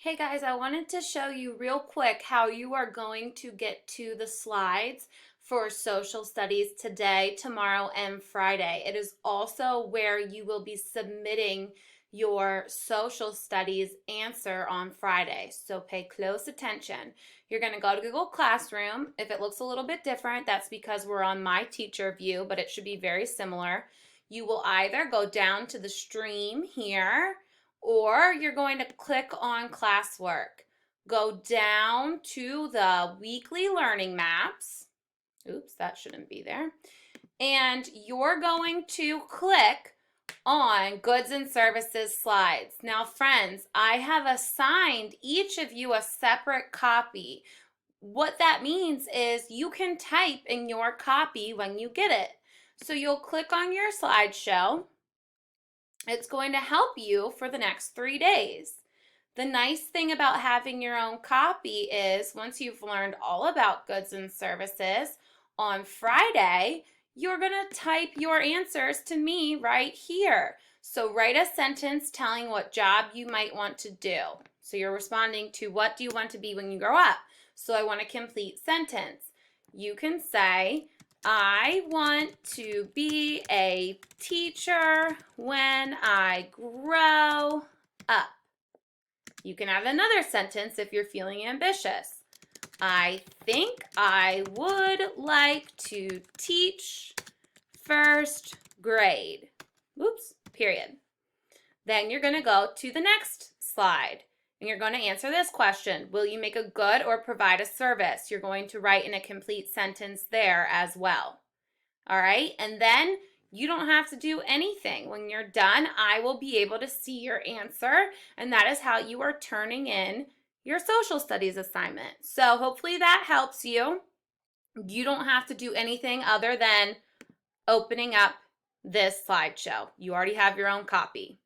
Hey guys, I wanted to show you real quick how you are going to get to the slides for social studies today, tomorrow, and Friday. It is also where you will be submitting your social studies answer on Friday. So pay close attention. You're going to go to Google Classroom. If it looks a little bit different, that's because we're on My Teacher view, but it should be very similar. You will either go down to the stream here, or you're going to click on classwork. Go down to the weekly learning maps. Oops, that shouldn't be there. And you're going to click on goods and services slides. Now, friends, I have assigned each of you a separate copy. What that means is you can type in your copy when you get it. So you'll click on your slideshow. It's going to help you for the next 3 days. The nice thing about having your own copy is once you've learned all about goods and services, on Friday, you're going to type your answers to me right here. So write a sentence telling what job you might want to do. So you're responding to what do you want to be when you grow up. So I want a complete sentence. You can say, I want to be a teacher when I grow up. You can have another sentence if you're feeling ambitious. I think I would like to teach first grade. Oops, period. Then you're going to go to the next slide. And you're going to answer this question. Will you make a good or provide a service? You're going to write in a complete sentence there as well. All right, and then you don't have to do anything. When you're done, I will be able to see your answer, and that is how you are turning in your social studies assignment. So hopefully that helps you. You don't have to do anything other than opening up this slideshow. You already have your own copy.